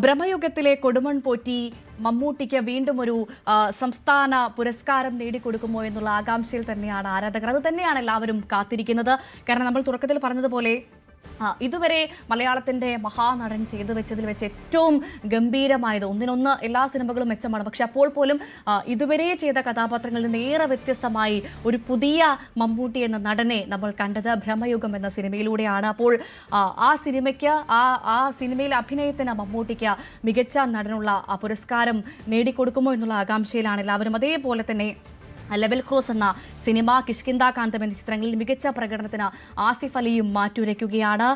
ബ്രഹ്മയുഗത്തിലെ കൊടുമൺ പോറ്റി മമ്മൂട്ടിക്ക് വീണ്ടും ഒരു സംസ്ഥാന പുരസ്കാരം നേടിക്കൊടുക്കുമോ എന്നുള്ള ആകാംക്ഷയിൽ തന്നെയാണ് ആരാധകർ. അത് തന്നെയാണ് എല്ലാവരും കാത്തിരിക്കുന്നത്. കാരണം നമ്മൾ തുടക്കത്തിൽ പറഞ്ഞതുപോലെ ഇതുവരെ മലയാളത്തിന്റെ മഹാനടൻ ചെയ്തു വെച്ചതിൽ വെച്ച് ഏറ്റവും ഗംഭീരമായത്, ഒന്നിനൊന്ന് എല്ലാ സിനിമകളും മെച്ചമാണ്. പക്ഷെ അപ്പോൾ പോലും ഇതുവരെ ചെയ്ത കഥാപാത്രങ്ങളിൽ നിന്ന് ഏറെ വ്യത്യസ്തമായി ഒരു പുതിയ മമ്മൂട്ടി എന്ന നടനെ നമ്മൾ കണ്ടത് ബ്രഹ്മയുഗം എന്ന സിനിമയിലൂടെയാണ്. അപ്പോൾ ആ സിനിമയ്ക്ക് ആ സിനിമയിലെ അഭിനയത്തിന് മമ്മൂട്ടിക്ക് മികച്ച നടനുള്ള പുരസ്കാരം നേടിക്കൊടുക്കുമോ എന്നുള്ള ആകാംക്ഷയിലാണ് എല്ലാവരും. അതേപോലെ തന്നെ ലെവൽ ക്രോസ് എന്ന സിനിമ, കിഷ്കിന്ധാകാന്ഡം എന്നീ ചിത്രങ്ങളിൽ മികച്ച പ്രകടനത്തിന് ആസിഫ് അലിയും മാറ്റുരയ്ക്കുകയാണ്.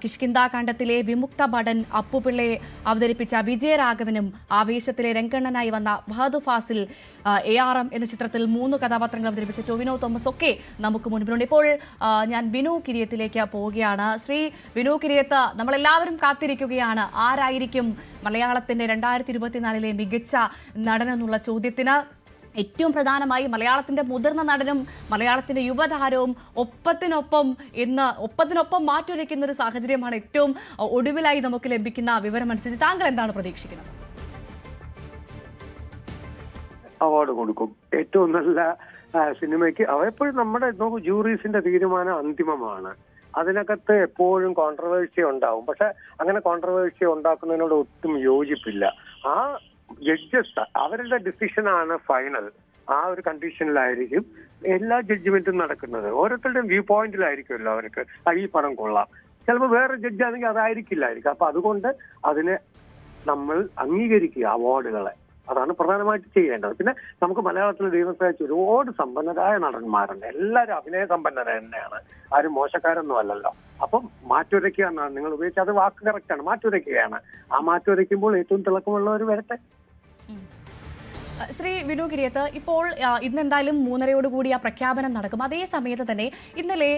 കിഷ്കിന്ധാകാന്ഡത്തിലെ വിമുക്ത ഭടൻ അപ്പുപിള്ളയെ അവതരിപ്പിച്ച വിജയരാഘവനും ആവേശത്തിലെ രംഗണ്ണനായി വന്ന ഫഹദ് ഫാസിൽ, ARM എന്ന ചിത്രത്തിൽ 3 കഥാപാത്രങ്ങൾ അവതരിപ്പിച്ച ടൊവിനോ തോമസ് ഒക്കെ നമുക്ക് മുൻപിലുണ്ട്. ഇപ്പോൾ ഞാൻ വിനു കിരിയത്തിലേക്ക് പോവുകയാണ്. ശ്രീ വിനു കിരിയത്ത്, നമ്മളെല്ലാവരും കാത്തിരിക്കുകയാണ് ആരായിരിക്കും മലയാളത്തിന്റെ 2024 മികച്ച നടനെന്നുള്ള ചോദ്യത്തിന്. ഏറ്റവും പ്രധാനമായി മലയാളത്തിന്റെ മുതിർന്ന നടനും മലയാളത്തിന്റെ യുവതാരവും ഒപ്പത്തിനൊപ്പം മാറ്റുരയ്ക്കുന്ന ഒരു സാഹചര്യമാണ് ഏറ്റവും ഒടുവിലായി നമുക്ക് ലഭിക്കുന്ന വിവരമനുസരിച്ച്. താങ്കൾ എന്താണ് പ്രതീക്ഷിക്കുന്നത്? അവാർഡ് കൊടുക്കും ഏറ്റവും നല്ല സിനിമയ്ക്ക്. എപ്പോഴും നമ്മുടെ ജൂറീസിന്റെ തീരുമാനം അന്തിമമാണ്. അതിനകത്ത് എപ്പോഴും കോൺട്രവേഴ്സി ഉണ്ടാവും. പക്ഷെ അങ്ങനെ കോൺട്രവേഴ്സി ഉണ്ടാക്കുന്നതിനോട് ഒട്ടും യോജിപ്പില്ല. ആ ജഡ്ജസ് അവരുടെ ഡിസിഷനാണ് ഫൈനൽ. ആ ഒരു കണ്ടീഷനിലായിരിക്കും എല്ലാ ജഡ്ജ്മെന്റും നടക്കുന്നത്. ഓരോരുത്തരുടെയും വ്യൂ പോയിന്റിലായിരിക്കുമല്ലോ അവർക്ക് ഈ പടം കൊള്ളാം. ചിലപ്പോൾ വേറെ ജഡ്ജ് ആണെങ്കിൽ അതായിരിക്കില്ലായിരിക്കും. അപ്പൊ അതുകൊണ്ട് അതിനെ നമ്മൾ അംഗീകരിക്കുക, അവാർഡുകളെ. അതാണ് പ്രധാനമായിട്ട് ചെയ്യേണ്ടത്. പിന്നെ നമുക്ക് മലയാളത്തിൽ ദൈവം സഹായിച്ച ഒരുപാട് സമ്പന്നരായ നടന്മാരുണ്ട്. എല്ലാവരും അഭിനയ സമ്പന്നര തന്നെയാണ്, ആരും മോശക്കാരൊന്നും അല്ലല്ലോ. അപ്പം മാറ്റുരയ്ക്കുക എന്നാണ് നിങ്ങൾ ഉപയോഗിച്ചത്. അത് വാക്ക് കറക്റ്റാണ്, മാറ്റുരയ്ക്കുകയാണ്. ആ മാറ്റുരയ്ക്കുമ്പോൾ ഏറ്റവും തിളക്കമുള്ളവർ വരട്ടെ. ശ്രീ വിനു കിരിയത്ത്, ഇപ്പോൾ ഇന്നെന്തായാലും 3:30 ആ പ്രഖ്യാപനം നടക്കും. അതേ സമയത്ത് തന്നെ ഇന്നലെ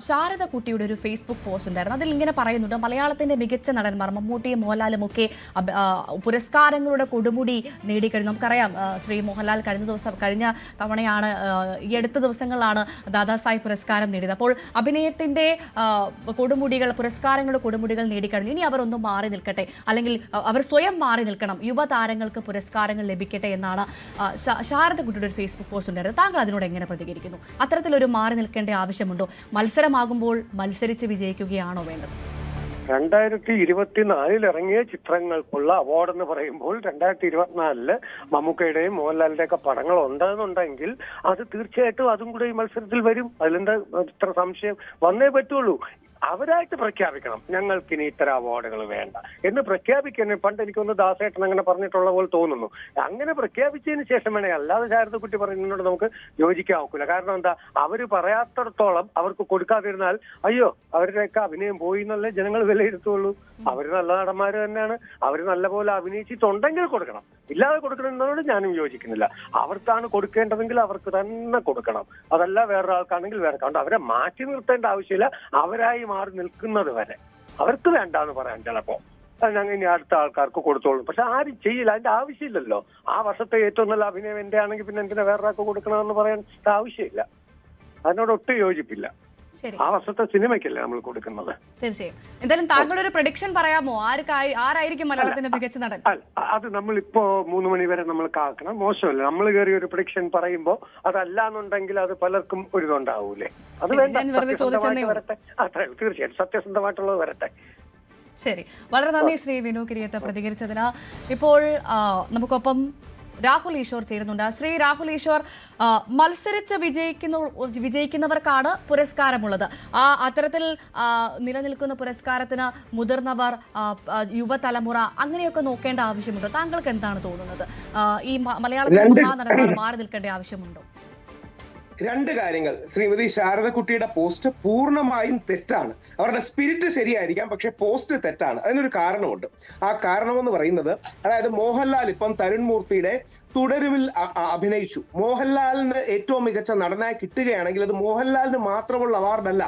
ശാരദ കുട്ടിയുടെ ഒരു ഫേസ്ബുക്ക് പോസ്റ്റ് ഉണ്ടായിരുന്നു. അതിൽ ഇങ്ങനെ പറയുന്നുണ്ട്, മലയാളത്തിന്റെ മികച്ച നടന്മാർ മമ്മൂട്ടിയും മോഹൻലാലും ഒക്കെ പുരസ്കാരങ്ങളുടെ കൊടുമുടി നേടിക്കഴിഞ്ഞു. നമുക്കറിയാം, ശ്രീ മോഹൻലാൽ കഴിഞ്ഞ തവണയാണ്, ഈ അടുത്ത ദിവസങ്ങളിലാണ് ദാദാസാഹിബ് പുരസ്കാരം നേടിയത്. അപ്പോൾ അഭിനയത്തിന്റെ പുരസ്കാരങ്ങളുടെ കൊടുമുടികൾ നേടിക്കഴിഞ്ഞു. ഇനി അവർ ഒന്ന് മാറി നിൽക്കട്ടെ, അല്ലെങ്കിൽ അവർ സ്വയം മാറി നിൽക്കണം, യുവതാരങ്ങൾക്ക് പുരസ്കാരങ്ങൾ ലഭിക്കട്ടെ എന്നാണ് ശാരദ കുട്ടിയുടെ ഒരു ഫേസ്ബുക്ക് പോസ്റ്റ് ഉണ്ടായിരുന്നു. താങ്കൾ അതിനോട് എങ്ങനെ പ്രതികരിക്കുന്നു? അത്തരത്തിലൊരു മാറി നിൽക്കേണ്ട ആവശ്യമുണ്ടോ? മത്സരമാകുമ്പോൾ മത്സരിച്ച് വിജയിക്കുകയാണോ വേണ്ടത്? 2024 ഇറങ്ങിയ ചിത്രങ്ങൾക്കുള്ള അവാർഡ് എന്ന് പറയുമ്പോൾ 2024 മമ്മൂക്കയുടെയും മോഹൻലാലിന്റെ ഒക്കെ പടങ്ങൾ ഉണ്ടെന്നുണ്ടെങ്കിൽ അത് തീർച്ചയായിട്ടും അതും കൂടെ ഈ മത്സരത്തിൽ വരും. അതിലെന്താ ഇത്ര സംശയം? വന്നേ പറ്റുള്ളൂ. അവരായിട്ട് പ്രഖ്യാപിക്കണം, ഞങ്ങൾക്കിനി ഇത്തരം അവാർഡുകൾ വേണ്ട എന്ന് പ്രഖ്യാപിക്കാൻ. പണ്ട് എനിക്കൊന്ന് ദാസേട്ടൻ അങ്ങനെ പറഞ്ഞിട്ടുള്ള പോലെ തോന്നുന്നു. അങ്ങനെ പ്രഖ്യാപിച്ചതിന് ശേഷം വേണേ, അല്ലാതെ ശാരദക്കുട്ടി പറയുന്നതിനോട് നമുക്ക് യോജിക്കാൻ ഒക്കില്ല. കാരണം എന്താ, അവര് പറയാത്തടത്തോളം അവർക്ക് കൊടുക്കാതിരുന്നാൽ അയ്യോ അവരുടെയൊക്കെ അഭിനയം പോയി എന്നല്ലേ ജനങ്ങൾ വിലയിരുത്തുള്ളൂ. അവര് നല്ല നടന്മാര് തന്നെയാണ്, അവര് നല്ലപോലെ അഭിനയിച്ചിട്ടുണ്ടെങ്കിൽ കൊടുക്കണം, ഇല്ലാതെ കൊടുക്കണമെന്നോട് ഞാനും യോജിക്കുന്നില്ല. അവർക്കാണ് കൊടുക്കേണ്ടതെങ്കിൽ അവർക്ക് തന്നെ കൊടുക്കണം. അതല്ല വേറൊരാൾക്കാണെങ്കിൽ വേറെ. കാരണം അവരെ മാറ്റി നിർത്തേണ്ട ആവശ്യമില്ല. അവരായി മാറി നിൽക്കുന്നത് വരെ അവർക്ക് വേണ്ടാന്ന് പറയാൻ ചിലപ്പോ ഞങ്ങൾ ഇനി അടുത്ത ആൾക്കാർക്ക് കൊടുത്തോളൂ. പക്ഷെ ആരും ചെയ്യില്ല, അതിന്റെ ആവശ്യമില്ലല്ലോ. ആ വർഷത്തെ ഏറ്റവും നല്ല അഭിനയം എന്റെ ആണെങ്കിൽ പിന്നെ എന്തിനാ വേറൊരാൾക്ക് കൊടുക്കണമെന്ന് പറയാൻ ആവശ്യമില്ല. അതിനോട് ഒട്ടും യോജിപ്പില്ല. ആ വർഷത്തെ സിനിമയ്ക്കല്ലേ നമ്മൾ കൊടുക്കുന്നത്. തീർച്ചയായും. എന്തായാലും താങ്കളുടെ ഒരു പ്രഡിക്ഷൻ പറയാമോ? ആരായിരിക്കും മലയാളത്തിന്റെ മികച്ച നടൻ? അത് നമ്മളിപ്പോ 3 മണി വരെ നമ്മൾ കാക്കണം. മോശമല്ല നമ്മൾ കയറി ഒരു പ്രഡിക്ഷൻ പറയുമ്പോ അതല്ലാന്നുണ്ടെങ്കിൽ അത് പലർക്കും ഒരിതുണ്ടാവൂലേ. അത് വേണ്ട, വരട്ടെ. അത്രേ, തീർച്ചയായിട്ടും സത്യസന്ധമായിട്ടുള്ളത് വരട്ടെ. ശരി, വളരെ നന്ദി ശ്രീ വിനു കിരിയത്ത് പ്രതികരിച്ചതിന്. ഇപ്പോൾ നമുക്കൊപ്പം രാഹുൽ ഈശ്വർ ചേരുന്നുണ്ട്. ശ്രീ രാഹുൽ ഈശ്വർ, മത്സരിച്ച് വിജയിക്കുന്നവർക്കാണ് പുരസ്കാരമുള്ളത്. അത്തരത്തിൽ നിലനിൽക്കുന്ന പുരസ്കാരത്തിന് മുതിർന്നവർ, യുവതലമുറ അങ്ങനെയൊക്കെ നോക്കേണ്ട ആവശ്യമുണ്ടോ? താങ്കൾക്ക് എന്താണ് തോന്നുന്നത്? ഈ മലയാളത്തിൽ മഹാനടന്മാർ മാറി നിൽക്കേണ്ട ആവശ്യമുണ്ടോ? 2 കാര്യങ്ങൾ. ശ്രീമതി ശാരദക്കുട്ടിയുടെ പോസ്റ്റ് പൂർണ്ണമായും തെറ്റാണ്. അവരുടെ സ്പിരിറ്റ് ശരിയായിരിക്കാം, പക്ഷെ പോസ്റ്റ് തെറ്റാണ്. അതിനൊരു കാരണമുണ്ട്. ആ കാരണമെന്ന് പറയുന്നത്, അതായത് മോഹൻലാൽ ഇപ്പം തരുൺ മൂർത്തിയുടെ തുടരുവിൽ അഭിനയിച്ചു. മോഹൻലാലിന് ഏറ്റവും മികച്ച നടനായി കിട്ടുകയാണെങ്കിൽ അത് മോഹൻലാലിന് മാത്രമുള്ള അവാർഡല്ല,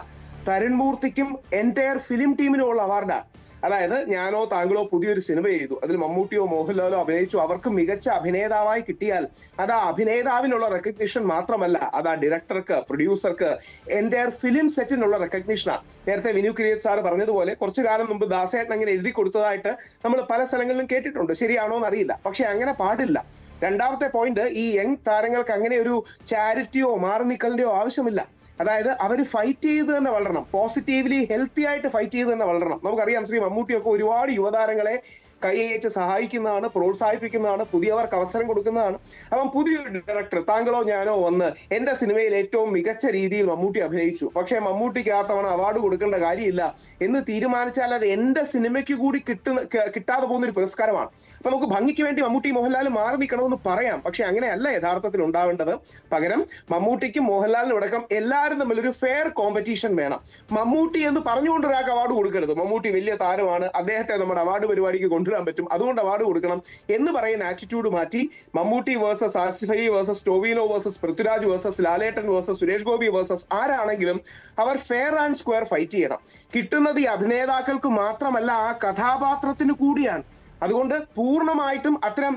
തരുൺ മൂർത്തിക്കും എൻറ്റയർ ഫിലിം ടീമിനുമുള്ള അവാർഡാണ്. അതായത് ഞാനോ താങ്കളോ പുതിയൊരു സിനിമ ചെയ്തു, അതിൽ മമ്മൂട്ടിയോ മോഹൻലാലോ അഭിനയിച്ചു, അവർക്ക് മികച്ച അഭിനേതാവായി കിട്ടിയാൽ അത് ആ അഭിനേതാവിനുള്ള റെക്കഗ്നിഷൻ മാത്രമല്ല, അത് ആ ഡയറക്ടർക്ക്, പ്രൊഡ്യൂസർക്ക്, എൻ്റയർ ഫിലിം സെറ്റിനുള്ള റെക്കഗ്നിഷനാണ്. നേരത്തെ വിനു കിരിയത്ത് സാർ പറഞ്ഞതുപോലെ കുറച്ചു കാലം മുമ്പ് ദാസേട്ടൻ അങ്ങനെ എഴുതി കൊടുത്തതായിട്ട് നമ്മൾ പല സ്ഥലങ്ങളിലും കേട്ടിട്ടുണ്ട്. ശരിയാണോ എന്നറിയില്ല, പക്ഷെ അങ്ങനെ പാടില്ല. രണ്ടാമത്തെ പോയിന്റ്, ഈ യങ് താരങ്ങൾക്ക് അങ്ങനെ ഒരു ചാരിറ്റിയോ മാറി നിൽക്കലിന്റെയോ ആവശ്യമില്ല. അതായത് അവർ ഫൈറ്റ് ചെയ്ത് തന്നെ വളരണം, പോസിറ്റീവ്ലി ഹെൽത്തി ആയിട്ട് ഫൈറ്റ് ചെയ്ത് തന്നെ വളരണം. നമുക്കറിയാം ശ്രീ മമ്മൂട്ടിയൊക്കെ ഒരുപാട് യുവതാരങ്ങളെ കൈയച്ച് സഹായിക്കുന്നതാണ്, പ്രോത്സാഹിപ്പിക്കുന്നതാണ്, പുതിയവർക്ക് അവസരം കൊടുക്കുന്നതാണ്. അപ്പം പുതിയൊരു ഡയറക്ടർ, താങ്കളോ ഞാനോ വന്ന് എന്റെ സിനിമയിൽ ഏറ്റവും മികച്ച രീതിയിൽ മമ്മൂട്ടി അഭിനയിച്ചു, പക്ഷേ മമ്മൂട്ടിക്ക് ആ തവണ അവാർഡ് കൊടുക്കേണ്ട കാര്യമില്ല എന്ന് തീരുമാനിച്ചാൽ അത് എന്റെ സിനിമയ്ക്ക് കൂടി കിട്ടാതെ പോകുന്ന ഒരു പുരസ്കാരമാണ്. അപ്പൊ നമുക്ക് ഭംഗിക്ക് വേണ്ടി മമ്മൂട്ടി മോഹൻലാൽ മാറി നിൽക്കണമെന്ന് പറയാം, പക്ഷെ അങ്ങനെയല്ല യഥാർത്ഥത്തിൽ ഉണ്ടാവേണ്ടത്. പകരം മമ്മൂട്ടിക്കും മോഹൻലാലിനും അടക്കം എല്ലാവരും തമ്മിൽ ഒരു ഫെയർ കോമ്പറ്റീഷൻ വേണം. മമ്മൂട്ടി എന്ന് പറഞ്ഞുകൊണ്ട് ഒരാൾക്ക് അവാർഡ് കൊടുക്കരുത്. മമ്മൂട്ടി വലിയ താരമാണ്, അദ്ദേഹത്തെ നമ്മുടെ അവാർഡ് പരിപാടിക്ക് കൊണ്ടുവരാൻ പറ്റും, അതുകൊണ്ട് അവാർഡ് കൊടുക്കണം എന്ന് പറയുന്ന ആറ്റിറ്റ്യൂഡ് മാറ്റി Mammootty versus Asif Ali versus Tovino versus Prithviraj versus Lalettan versus Suresh Gopi versus ആരാണെങ്കിലും അവർ ഫെയർ ആൻഡ് സ്ക്വയർ ഫൈറ്റ് ചെയ്യണം. കിട്ടുന്നത് ഈ അഭിനേതാക്കൾക്ക് മാത്രമല്ല, ആ കഥാപാത്രത്തിന് കൂടിയാണ്. അതുകൊണ്ട് പൂർണ്ണമായിട്ടും അത്തരം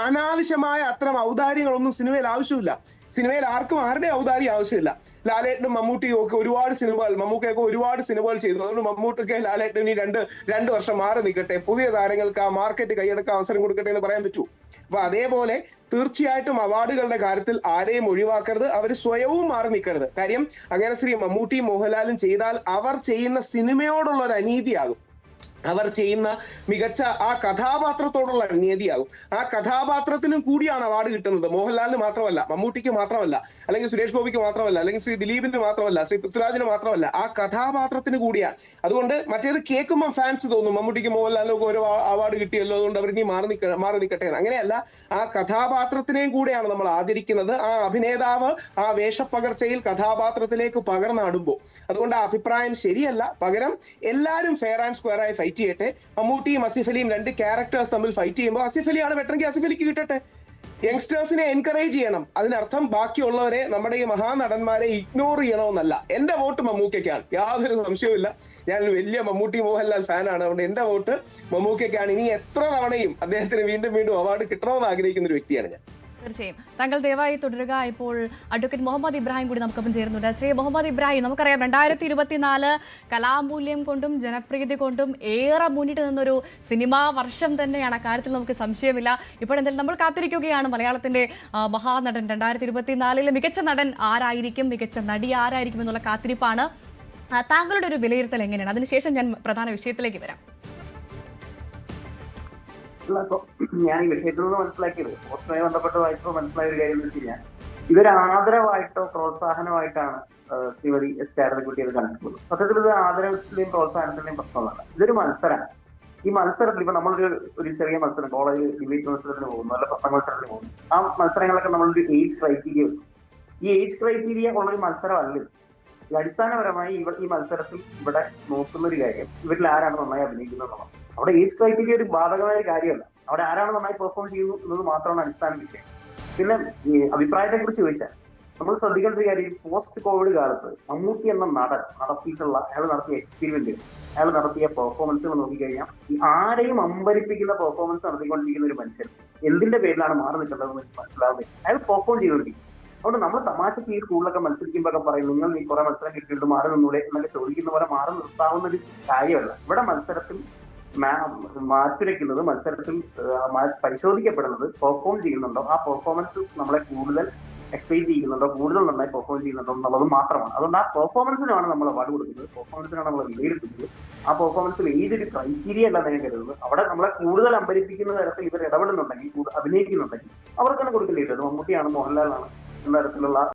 അനാവശ്യമായ അത്തരം ഔദാര്യങ്ങളൊന്നും സിനിമയിൽ ആവശ്യമില്ല. സിനിമയിൽ ആർക്കും ആരുടെ ഔദാര്യം ആവശ്യമില്ല. ലാലേട്ടനും മമ്മൂട്ടിയും ഒക്കെ ഒരുപാട് സിനിമകൾ, മമ്മൂക്കയൊക്കെ ഒരുപാട് സിനിമകൾ ചെയ്തു. അതുകൊണ്ട് മമ്മൂട്ടിക്ക് ലാലേട്ടന് രണ്ട് വർഷം മാറി നിൽക്കട്ടെ, പുതിയ താരങ്ങൾക്ക് ആ മാർക്കറ്റ് കൈയടക്കാൻ അവസരം കൊടുക്കട്ടെ എന്ന് പറയാൻ പറ്റൂ. അപ്പൊ അതേപോലെ തീർച്ചയായിട്ടും അവാർഡുകളുടെ കാര്യത്തിൽ ആരെയും ഒഴിവാക്കരുത്, അവർ സ്വയവും മാറി നിൽക്കരുത്. കാര്യം അങ്ങനെ ശ്രീ മമ്മൂട്ടിയും മോഹൻലാലും ചെയ്താൽ അവർ ചെയ്യുന്ന സിനിമയോടുള്ള ഒരു അനീതിയാകും, അവർ ചെയ്യുന്ന മികച്ച ആ കഥാപാത്രത്തോടുള്ള അനീതിയാകും. ആ കഥാപാത്രത്തിനും കൂടിയാണ് അവാർഡ് കിട്ടുന്നത്, മോഹൻലാലിന് മാത്രമല്ല, മമ്മൂട്ടിക്ക് മാത്രമല്ല, അല്ലെങ്കിൽ സുരേഷ് ഗോപിക്ക് മാത്രമല്ല, അല്ലെങ്കിൽ ശ്രീ ദിലീപിന് മാത്രമല്ല, ശ്രീ പൃഥ്വിരാജിന് മാത്രമല്ല, ആ കഥാപാത്രത്തിന് കൂടിയാണ്. അതുകൊണ്ട് മറ്റേത് കേൾക്കുമ്പോൾ ഫാൻസ് തോന്നും മമ്മൂട്ടിക്ക് മോഹൻലാലിനൊക്കെ ഓരോ അവാർഡ് കിട്ടിയല്ലോ, അതുകൊണ്ട് അവർ ഇനി മാറി നിൽക്കട്ടെ. അങ്ങനെയല്ല, ആ കഥാപാത്രത്തിനെയും കൂടെയാണ് നമ്മൾ ആദരിക്കുന്നത്. ആ അഭിനേതാവ് ആ വേഷപ്പകർച്ചയിൽ കഥാപാത്രത്തിലേക്ക് പകർന്നാടുമ്പോൾ. അതുകൊണ്ട് ആ അഭിപ്രായം ശരിയല്ല. പകരം എല്ലാവരും ഫെയർ ആൻഡ് സ്ക്വയർ ആയി ഫൈറ്റ് ചെയ്യട്ടെ. മമ്മൂട്ടിയും ആസിഫ് അലിയും രണ്ട് ക്യാരക്ടേഴ്സ് തമ്മിൽ ഫൈറ്റ് ചെയ്യുമ്പോൾ ആസിഫ് അലിയാണ് ബെറ്ററെങ്കിൽ ആസിഫ് അലിക്ക് കിട്ടട്ടെ. യങ്സ്റ്റേഴ്സിനെ എൻകറേജ് ചെയ്യണം. അതിനർത്ഥം ബാക്കിയുള്ളവരെ, നമ്മുടെ ഈ മഹാനടന്മാരെ ഇഗ്നോർ ചെയ്യണമെന്നല്ല. എന്റെ വോട്ട് മമ്മൂക്കയ്ക്കാണ്, യാതൊരു സംശയവുമില്ല. ഞാൻ വലിയ മമ്മൂട്ടി മോഹൻലാൽ ഫാനാണ്. അതുകൊണ്ട് എന്റെ വോട്ട് മമ്മൂക്കയ്ക്കാണ്. ഇനി എത്ര തവണയും അദ്ദേഹത്തിന് വീണ്ടും വീണ്ടും അവാർഡ് കിട്ടണമെന്ന് ആഗ്രഹിക്കുന്ന ഒരു വ്യക്തിയാണ് ഞാൻ. തീർച്ചയായും താങ്കൾ ദയവായി തുടരുക. ഇപ്പോൾ അഡ്വക്കേറ്റ് മുഹമ്മദ് ഇബ്രാഹിം കൂടി നമുക്കൊപ്പം ചേരുന്നുണ്ട്. ശ്രീ മുഹമ്മദ് ഇബ്രാഹിം, നമുക്കറിയാം 2024 കലാമൂല്യം കൊണ്ടും ജനപ്രീതി കൊണ്ടും ഏറെ മുന്നിട്ട് നിന്നൊരു സിനിമാ വർഷം തന്നെയാണ്. അക്കാര്യത്തിൽ നമുക്ക് സംശയമില്ല. ഇപ്പോഴെന്തായാലും നമ്മൾ കാത്തിരിക്കുകയാണ് മലയാളത്തിന്റെ മഹാനടൻ 2024 മികച്ച നടൻ ആരായിരിക്കും, മികച്ച നടി ആരായിരിക്കും എന്നുള്ള കാത്തിരിപ്പാണ്. താങ്കളുടെ ഒരു വിലയിരുത്തൽ എങ്ങനെയാണ്? അതിനുശേഷം ഞാൻ പ്രധാന വിഷയത്തിലേക്ക് വരാം. ഞാൻ ഈ വിഷയത്തിൽ നിന്ന് മനസ്സിലാക്കിയത്, പോസ്റ്റുമായി ബന്ധപ്പെട്ട് വായിച്ചപ്പോൾ മനസ്സിലായ ഒരു കാര്യം എന്ന് വെച്ച് കഴിഞ്ഞാൽ, ഇതൊരു ആദരവായിട്ടോ പ്രോത്സാഹനമായിട്ടാണ് ശ്രീമതി എസ് ശാരദക്കുട്ടി അത് കണ്ടിട്ടുള്ളത്. സത്യത്തിൽ ഇത് ആദരത്തിന്റെയും പ്രോത്സാഹനത്തിന്റെയും പ്രശ്നമല്ല, ഇതൊരു മത്സരമാണ്. ഈ മത്സരത്തിൽ ഇപ്പൊ നമ്മളൊരു ചെറിയ മത്സരം, കോളേജ് ഡിബേറ്റ് മത്സരത്തിന് പോകുന്നു, നല്ല പ്രസംഗ മത്സരത്തിന് പോകുന്നു. ആ മത്സരങ്ങളൊക്കെ നമ്മളൊരു ഏജ് ക്രൈറ്റീരിയ വെക്കും. ഈ ഏജ് ക്രൈറ്റീരിയ ഉള്ളൊരു മത്സരമല്ല ഇത്. അടിസ്ഥാനപരമായി ഈ മത്സരത്തിൽ ഇവിടെ നോക്കുന്ന ഒരു കാര്യം, ഇവരിൽ ആരാണ് നന്നായി അഭിനയിക്കുന്നത് എന്നുള്ളത്. അവിടെ ഏജ് ക്രൈറ്റീരിയ ഒരു ബാധകമായ ഒരു കാര്യമല്ല. അവിടെ ആരാണ് നന്നായി പെർഫോം ചെയ്യുന്നു എന്നത് മാത്രമാണ് അടിസ്ഥാന വിഷയം. പിന്നെ ഈ അഭിപ്രായത്തെ കുറിച്ച് ചോദിച്ചാൽ നമ്മൾ ശ്രദ്ധിക്കേണ്ട ഒരു കാര്യം, പോസ്റ്റ് കോവിഡ് കാലത്ത് മമ്മൂട്ടി എന്ന നടൻ നടത്തിയിട്ടുള്ള, അയാൾ നടത്തിയ എക്സ്പീരിയൻസ്, അയാൾ നടത്തിയ പെർഫോമൻസുകൾ നോക്കിക്കഴിഞ്ഞാൽ ഈ ആരെയും അമ്പരിപ്പിക്കുന്ന പെർഫോമൻസ് നടത്തിക്കൊണ്ടിരിക്കുന്ന ഒരു മനുഷ്യൻ എന്തിന്റെ പേരിലാണ് മാറി നിൽക്കേണ്ടതെന്ന് മനസ്സിലാവുന്നില്ല. അയാൾ പെർഫോം ചെയ്തുകൊണ്ടിരിക്കും. അതുകൊണ്ട് നമ്മൾ തമാശക്ക് ഈ സ്കൂളിലൊക്കെ മത്സരിക്കുമ്പോഴൊക്കെ പറയും, നിങ്ങൾ ഈ കുറെ മത്സരം കിട്ടിയിട്ട് മാറി നിന്നൂടെ എന്നൊക്കെ ചോദിക്കുന്ന പോലെ മാറി നിർത്താവുന്ന ഒരു കാര്യമല്ല. ഇവിടെ മത്സരത്തിൽ മാറ്റുരയ്ക്കുന്നത്, മത്സരത്തിൽ പരിശോധിക്കപ്പെടുന്നത് പെർഫോം ചെയ്യുന്നുണ്ടോ, ആ പെർഫോമൻസ് നമ്മളെ കൂടുതൽ എക്സൈറ്റ് ചെയ്യുന്നുണ്ടോ, കൂടുതൽ നന്നായി പെർഫോം ചെയ്യുന്നുണ്ടോ എന്നുള്ളത് മാത്രമാണ്. അതുകൊണ്ട് ആ പെർഫോമൻസിനാണ് നമ്മൾ അവാർഡ് കൊടുക്കുന്നത്, പെർഫോമൻസിനാണ് നമ്മൾ വിലയിരുത്തുന്നത്. ആ പെർഫോമൻസിൽ ഏജ് ഒരു ക്രൈറ്റീരിയ അല്ല ഞാൻ കരുതുന്നത്. അവിടെ നമ്മളെ കൂടുതൽ അമ്പരിപ്പിക്കുന്ന തരത്തിൽ ഇവർ ഇടപെടുന്നുണ്ടെങ്കിൽ, അഭിനയിക്കുന്നുണ്ടെങ്കിൽ അവർക്കാണ് കൊടുക്കേണ്ടി വരുന്നത്. മമ്മൂട്ടിയാണ്, മോഹൻലാലാണ് എന്ന തരത്തിലുള്ള